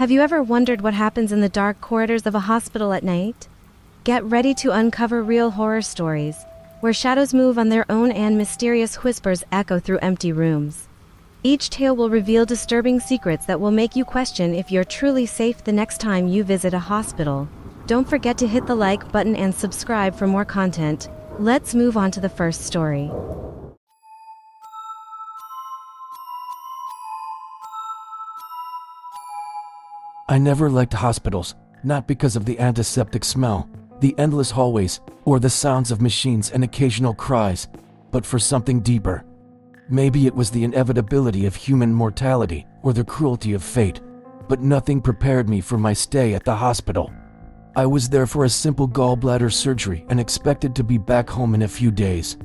Have you ever wondered what happens in the dark corridors of a hospital at night? Get ready to uncover real horror stories, where shadows move on their own and mysterious whispers echo through empty rooms. Each tale will reveal disturbing secrets that will make you question if you're truly safe the next time you visit a hospital. Don't forget to hit the like button and subscribe for more content. Let's move on to the first story. I never liked hospitals, not because of the antiseptic smell, the endless hallways, or the sounds of machines and occasional cries, but for something deeper. Maybe it was the inevitability of human mortality or the cruelty of fate, but nothing prepared me for my stay at the hospital. I was there for a simple gallbladder surgery and expected to be back home in a few days.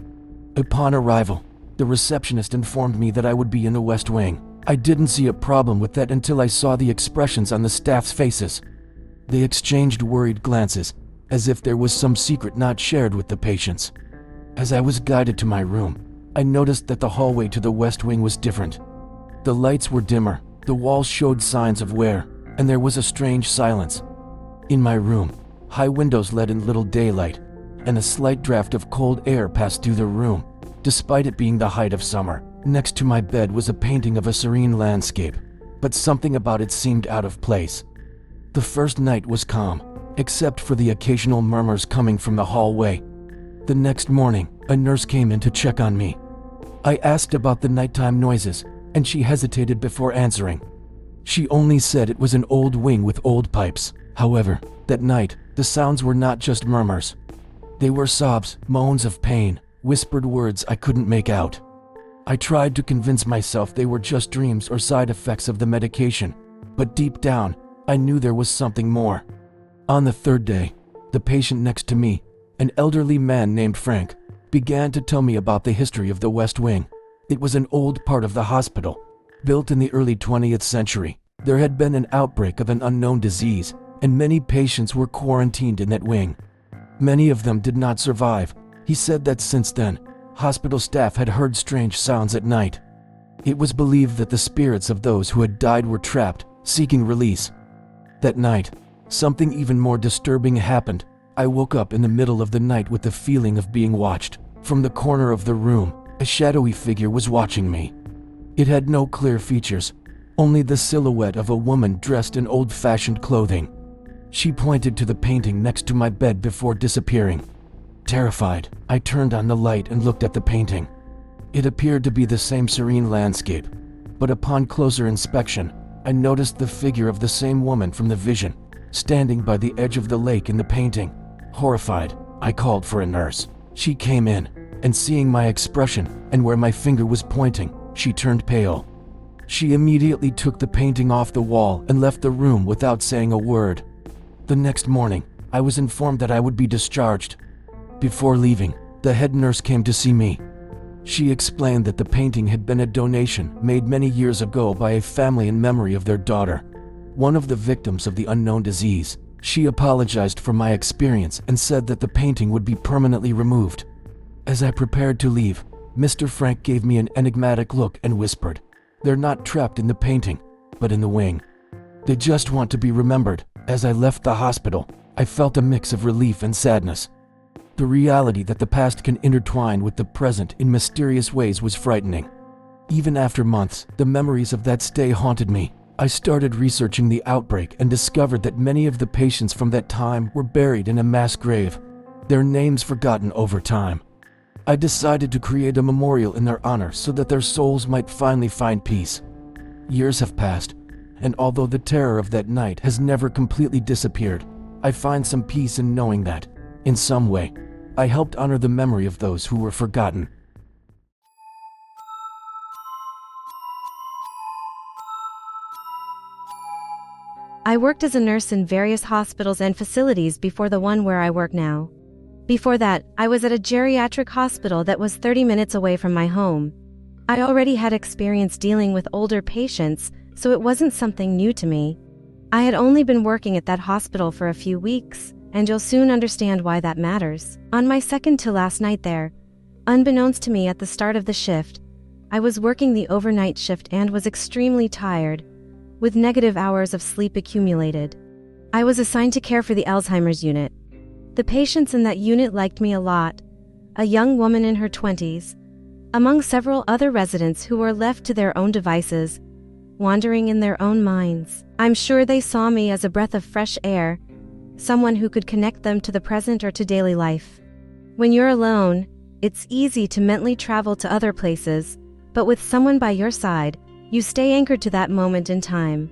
Upon arrival, the receptionist informed me that I would be in the West Wing. I didn't see a problem with that until I saw the expressions on the staff's faces. They exchanged worried glances, as if there was some secret not shared with the patients. As I was guided to my room, I noticed that the hallway to the West Wing was different. The lights were dimmer, the walls showed signs of wear, and there was a strange silence. In my room, high windows let in little daylight, and a slight draft of cold air passed through the room, despite it being the height of summer. Next to my bed was a painting of a serene landscape, but something about it seemed out of place. The first night was calm, except for the occasional murmurs coming from the hallway. The next morning, a nurse came in to check on me. I asked about the nighttime noises, and she hesitated before answering. She only said it was an old wing with old pipes. However, that night, the sounds were not just murmurs. They were sobs, moans of pain, whispered words I couldn't make out. I tried to convince myself they were just dreams or side effects of the medication, but deep down, I knew there was something more. On the third day, the patient next to me, an elderly man named Frank, began to tell me about the history of the West Wing. It was an old part of the hospital, built in the early 20th century. There had been an outbreak of an unknown disease, and many patients were quarantined in that wing. Many of them did not survive. He said that since then, hospital staff had heard strange sounds at night. It was believed that the spirits of those who had died were trapped, seeking release. That night, something even more disturbing happened. I woke up in the middle of the night with the feeling of being watched. From the corner of the room, a shadowy figure was watching me. It had no clear features, only the silhouette of a woman dressed in old-fashioned clothing. She pointed to the painting next to my bed before disappearing. Terrified, I turned on the light and looked at the painting. It appeared to be the same serene landscape, but upon closer inspection, I noticed the figure of the same woman from the vision, standing by the edge of the lake in the painting. Horrified, I called for a nurse. She came in, and seeing my expression and where my finger was pointing, she turned pale. She immediately took the painting off the wall and left the room without saying a word. The next morning, I was informed that I would be discharged. Before leaving, the head nurse came to see me. She explained that the painting had been a donation made many years ago by a family in memory of their daughter, one of the victims of the unknown disease. She apologized for my experience and said that the painting would be permanently removed. As I prepared to leave, Mr. Frank gave me an enigmatic look and whispered, "They're not trapped in the painting, but in the wing. They just want to be remembered." As I left the hospital, I felt a mix of relief and sadness. The reality that the past can intertwine with the present in mysterious ways was frightening. Even after months, the memories of that stay haunted me. I started researching the outbreak and discovered that many of the patients from that time were buried in a mass grave, their names forgotten over time. I decided to create a memorial in their honor so that their souls might finally find peace. Years have passed, and although the terror of that night has never completely disappeared, I find some peace in knowing that, in some way, I helped honor the memory of those who were forgotten. I worked as a nurse in various hospitals and facilities before the one where I work now. Before that, I was at a geriatric hospital that was 30 minutes away from my home. I already had experience dealing with older patients, so it wasn't something new to me. I had only been working at that hospital for a few weeks, and you'll soon understand why that matters. On my second to last night there, unbeknownst to me at the start of the shift, I was working the overnight shift and was extremely tired. with negative hours of sleep accumulated. I was assigned to care for the Alzheimer's unit. The patients in that unit liked me a lot, a young woman in her 20s, among several other residents who were left to their own devices, wandering in their own minds. I'm sure they saw me as a breath of fresh air, someone who could connect them to the present or to daily life. When you're alone, it's easy to mentally travel to other places, but with someone by your side, you stay anchored to that moment in time.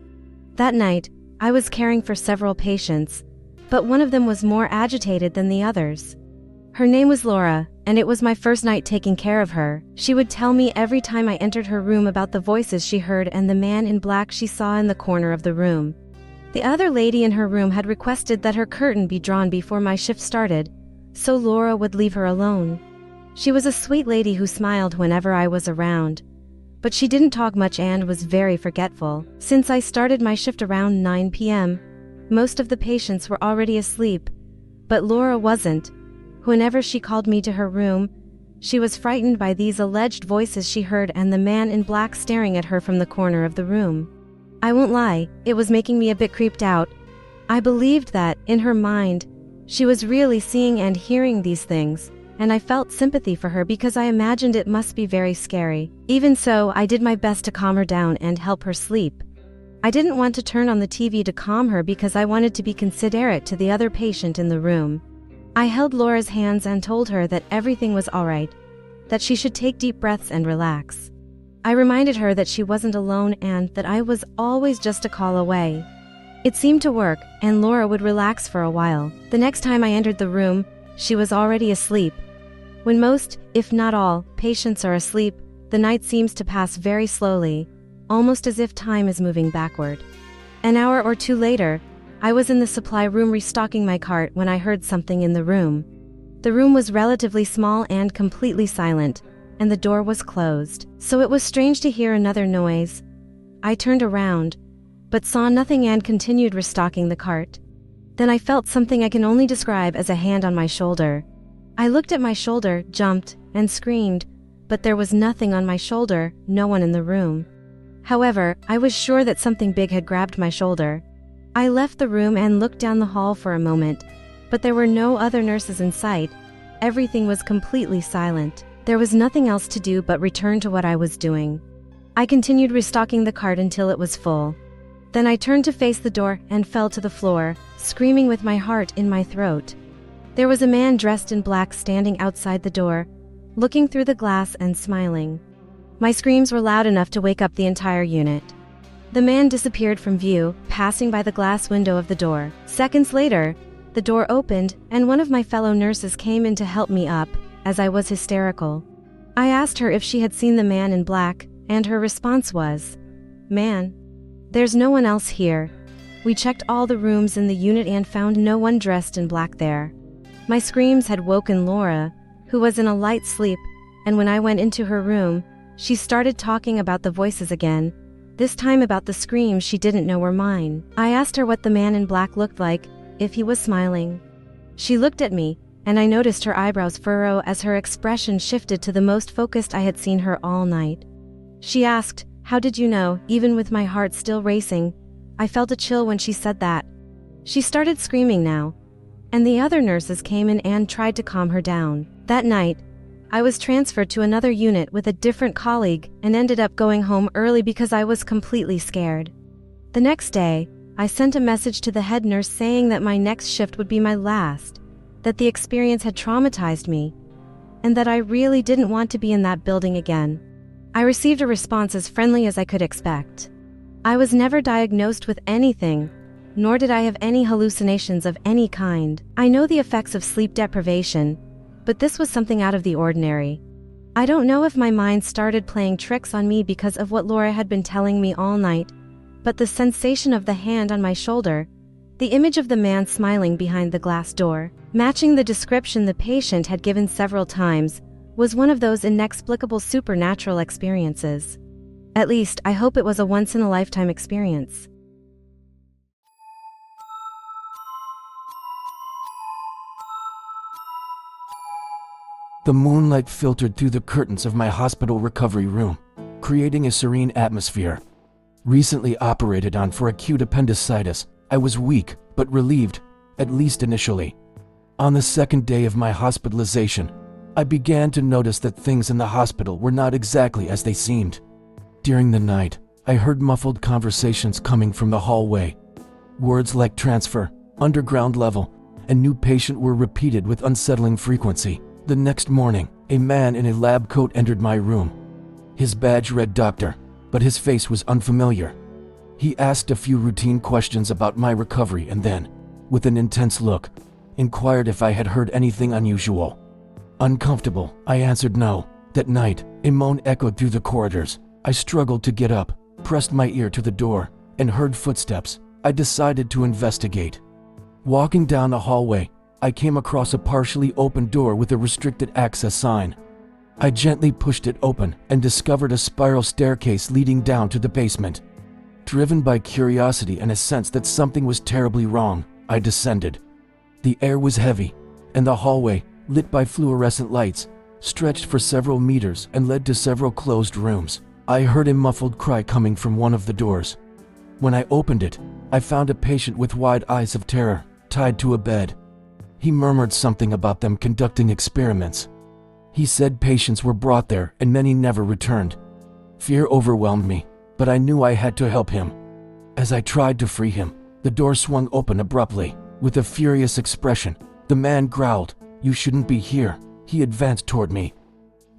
That night, I was caring for several patients, but one of them was more agitated than the others. Her name was Laura, and it was my first night taking care of her. She would tell me every time I entered her room about the voices she heard and the man in black she saw in the corner of the room. The other lady in her room had requested that her curtain be drawn before my shift started, so Laura would leave her alone. She was a sweet lady who smiled whenever I was around, but she didn't talk much and was very forgetful. Since I started my shift around 9 p.m., most of the patients were already asleep, but Laura wasn't. Whenever she called me to her room, she was frightened by these alleged voices she heard and the man in black staring at her from the corner of the room. I won't lie, it was making me a bit creeped out. I believed that, in her mind, she was really seeing and hearing these things, and I felt sympathy for her because I imagined it must be very scary. Even so, I did my best to calm her down and help her sleep. I didn't want to turn on the TV to calm her because I wanted to be considerate to the other patient in the room. I held Laura's hands and told her that everything was alright, that she should take deep breaths and relax. I reminded her that she wasn't alone and that I was always just a call away. It seemed to work, and Laura would relax for a while. The next time I entered the room, she was already asleep. When most, if not all, patients are asleep, the night seems to pass very slowly, almost as if time is moving backward. An hour or two later, I was in the supply room restocking my cart when I heard something in the room. The room was relatively small and completely silent, and the door was closed, so it was strange to hear another noise. I turned around, but saw nothing and continued restocking the cart. Then I felt something I can only describe as a hand on my shoulder. I looked at my shoulder, jumped, and screamed, but there was nothing on my shoulder, no one in the room. However, I was sure that something big had grabbed my shoulder. I left the room and looked down the hall for a moment, but there were no other nurses in sight. Everything was completely silent. There was nothing else to do but return to what I was doing. I continued restocking the cart until it was full. Then I turned to face the door and fell to the floor, screaming with my heart in my throat. There was a man dressed in black standing outside the door, looking through the glass and smiling. My screams were loud enough to wake up the entire unit. The man disappeared from view, passing by the glass window of the door. Seconds later, the door opened and one of my fellow nurses came in to help me up, as I was hysterical. I asked her if she had seen the man in black, and her response was, "Man, there's no one else here." We checked all the rooms in the unit and found no one dressed in black there. My screams had woken Laura, who was in a light sleep, and when I went into her room, she started talking about the voices again, this time about the screams she didn't know were mine. I asked her what the man in black looked like, if he was smiling. She looked at me, and I noticed her eyebrows furrow as her expression shifted to the most focused I had seen her all night. She asked, "How did you know?" Even with my heart still racing, I felt a chill when she said that. She started screaming now, and the other nurses came in and tried to calm her down. That night, I was transferred to another unit with a different colleague and ended up going home early because I was completely scared. The next day, I sent a message to the head nurse saying that my next shift would be my last, that the experience had traumatized me, and that I really didn't want to be in that building again. I received a response as friendly as I could expect. I was never diagnosed with anything, nor did I have any hallucinations of any kind. I know the effects of sleep deprivation, but this was something out of the ordinary. I don't know if my mind started playing tricks on me because of what Laura had been telling me all night, but the sensation of the hand on my shoulder, the image of the man smiling behind the glass door, matching the description the patient had given several times, was one of those inexplicable supernatural experiences. At least, I hope it was a once-in-a-lifetime experience. The moonlight filtered through the curtains of my hospital recovery room, creating a serene atmosphere. Recently operated on for acute appendicitis. I was weak, but relieved, at least initially. On the second day of my hospitalization, I began to notice that things in the hospital were not exactly as they seemed. During the night, I heard muffled conversations coming from the hallway. Words like transfer, underground level, and new patient were repeated with unsettling frequency. The next morning, a man in a lab coat entered my room. His badge read doctor, but his face was unfamiliar. He asked a few routine questions about my recovery and then, with an intense look, inquired if I had heard anything unusual. Uncomfortable, I answered no. That night, a moan echoed through the corridors. I struggled to get up, pressed my ear to the door, and heard footsteps. I decided to investigate. Walking down a hallway, I came across a partially open door with a restricted access sign. I gently pushed it open and discovered a spiral staircase leading down to the basement. Driven by curiosity and a sense that something was terribly wrong, I descended. The air was heavy, and the hallway, lit by fluorescent lights, stretched for several meters and led to several closed rooms. I heard a muffled cry coming from one of the doors. When I opened it, I found a patient with wide eyes of terror, tied to a bed. He murmured something about them conducting experiments. He said patients were brought there and many never returned. Fear overwhelmed me, but I knew I had to help him. As I tried to free him, the door swung open abruptly. With a furious expression, the man growled, "You shouldn't be here." He advanced toward me.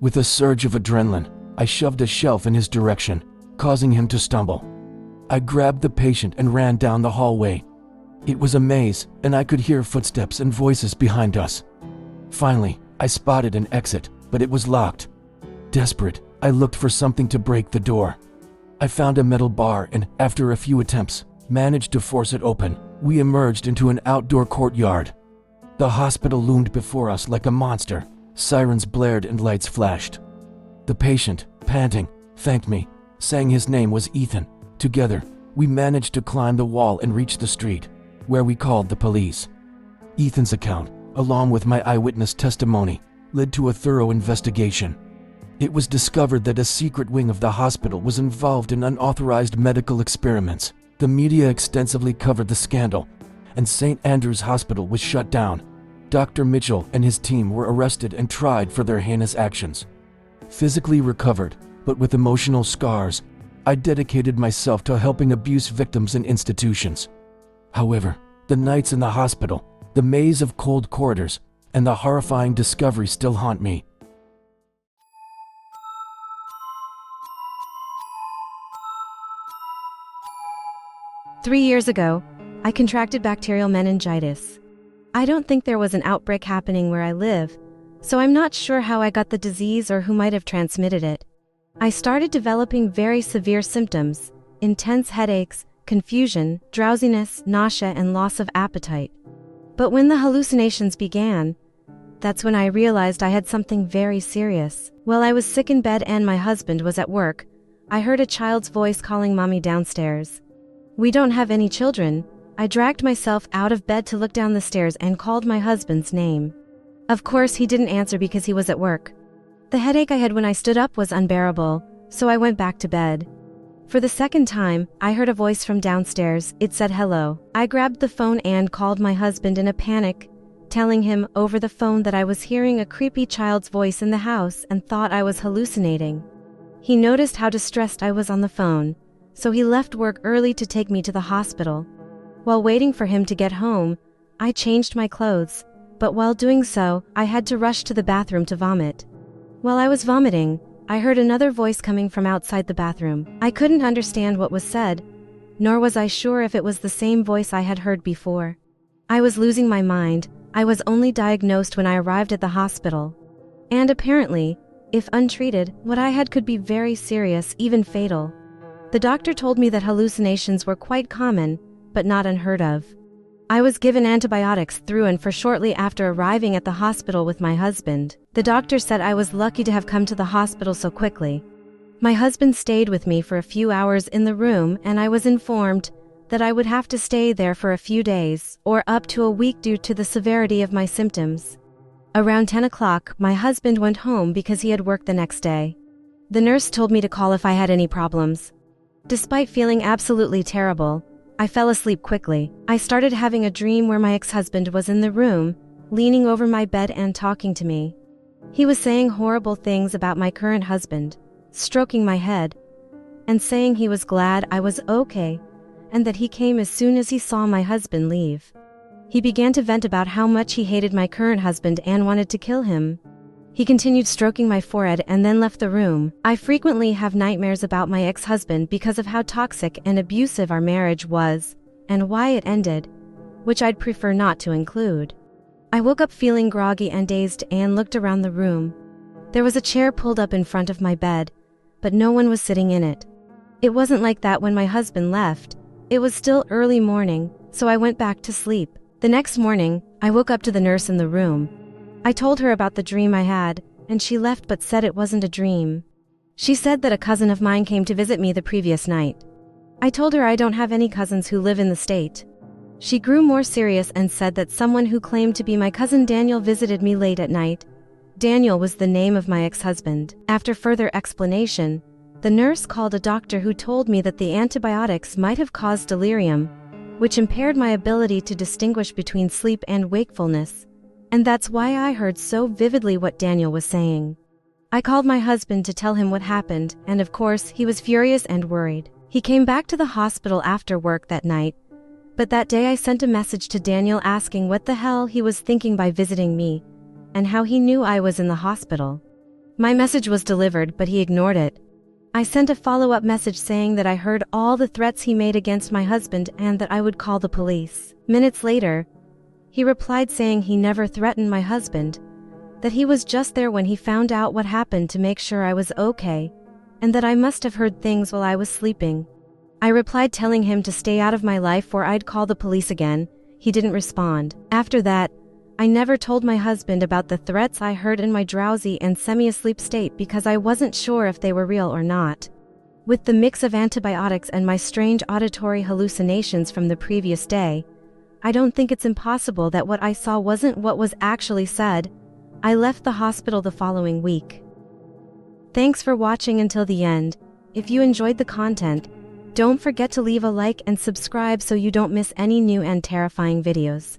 With a surge of adrenaline, I shoved a shelf in his direction, causing him to stumble. I grabbed the patient and ran down the hallway. It was a maze, and I could hear footsteps and voices behind us. Finally, I spotted an exit, but it was locked. Desperate, I looked for something to break the door. I found a metal bar and, after a few attempts, managed to force it open. We emerged into an outdoor courtyard. The hospital loomed before us like a monster. Sirens blared and lights flashed. The patient, panting, thanked me, saying his name was Ethan. Together, we managed to climb the wall and reach the street, where we called the police. Ethan's account, along with my eyewitness testimony, led to a thorough investigation. It was discovered that a secret wing of the hospital was involved in unauthorized medical experiments. The media extensively covered the scandal, and St. Andrew's Hospital was shut down. Dr. Mitchell and his team were arrested and tried for their heinous actions. Physically recovered, but with emotional scars, I dedicated myself to helping abuse victims in institutions. However, the nights in the hospital, the maze of cold corridors, and the horrifying discovery still haunt me. "3 years ago, I contracted bacterial meningitis. I don't think there was an outbreak happening where I live, so I'm not sure how I got the disease or who might have transmitted it. I started developing very severe symptoms, intense headaches, confusion, drowsiness, nausea, and loss of appetite. But when the hallucinations began, that's when I realized I had something very serious. While I was sick in bed and my husband was at work, I heard a child's voice calling Mommy downstairs. We don't have any children. I dragged myself out of bed to look down the stairs and called my husband's name. Of course, he didn't answer because he was at work. The headache I had when I stood up was unbearable, so I went back to bed. For the second time, I heard a voice from downstairs. It said hello. I grabbed the phone and called my husband in a panic, telling him over the phone that I was hearing a creepy child's voice in the house and thought I was hallucinating. He noticed how distressed I was on the phone, so he left work early to take me to the hospital. While waiting for him to get home, I changed my clothes, but while doing so, I had to rush to the bathroom to vomit. While I was vomiting, I heard another voice coming from outside the bathroom. I couldn't understand what was said, nor was I sure if it was the same voice I had heard before. I was losing my mind. I was only diagnosed when I arrived at the hospital. And apparently, if untreated, what I had could be very serious, even fatal. The doctor told me that hallucinations were quite common, but not unheard of. I was given antibiotics through and for shortly after arriving at the hospital with my husband. The doctor said I was lucky to have come to the hospital so quickly. My husband stayed with me for a few hours in the room, and I was informed that I would have to stay there for a few days, or up to a week due to the severity of my symptoms. Around 10 o'clock, my husband went home because he had work the next day. The nurse told me to call if I had any problems. Despite feeling absolutely terrible, I fell asleep quickly. I started having a dream where my ex-husband was in the room, leaning over my bed and talking to me. He was saying horrible things about my current husband, stroking my head, and saying he was glad I was okay, and that he came as soon as he saw my husband leave. He began to vent about how much he hated my current husband and wanted to kill him. He continued stroking my forehead and then left the room. I frequently have nightmares about my ex-husband because of how toxic and abusive our marriage was, and why it ended, which I'd prefer not to include. I woke up feeling groggy and dazed and looked around the room. There was a chair pulled up in front of my bed, but no one was sitting in it. It wasn't like that when my husband left. It was still early morning, so I went back to sleep. The next morning, I woke up to the nurse in the room. I told her about the dream I had, and she left but said it wasn't a dream. She said that a cousin of mine came to visit me the previous night. I told her I don't have any cousins who live in the state. She grew more serious and said that someone who claimed to be my cousin Daniel visited me late at night. Daniel was the name of my ex-husband. After further explanation, the nurse called a doctor who told me that the antibiotics might have caused delirium, which impaired my ability to distinguish between sleep and wakefulness. And that's why I heard so vividly what Daniel was saying. I called my husband to tell him what happened, and of course, he was furious and worried. He came back to the hospital after work that night, but that day I sent a message to Daniel asking what the hell he was thinking by visiting me, and how he knew I was in the hospital. My message was delivered, but he ignored it. I sent a follow-up message saying that I heard all the threats he made against my husband and that I would call the police. Minutes later, he replied saying he never threatened my husband, that he was just there when he found out what happened to make sure I was okay, and that I must have heard things while I was sleeping. I replied telling him to stay out of my life or I'd call the police again. He didn't respond. After that, I never told my husband about the threats I heard in my drowsy and semi-asleep state because I wasn't sure if they were real or not. With the mix of antibiotics and my strange auditory hallucinations from the previous day, I don't think it's impossible that what I saw wasn't what was actually said. I left the hospital the following week. Thanks for watching until the end. If you enjoyed the content, don't forget to leave a like and subscribe so you don't miss any new and terrifying videos.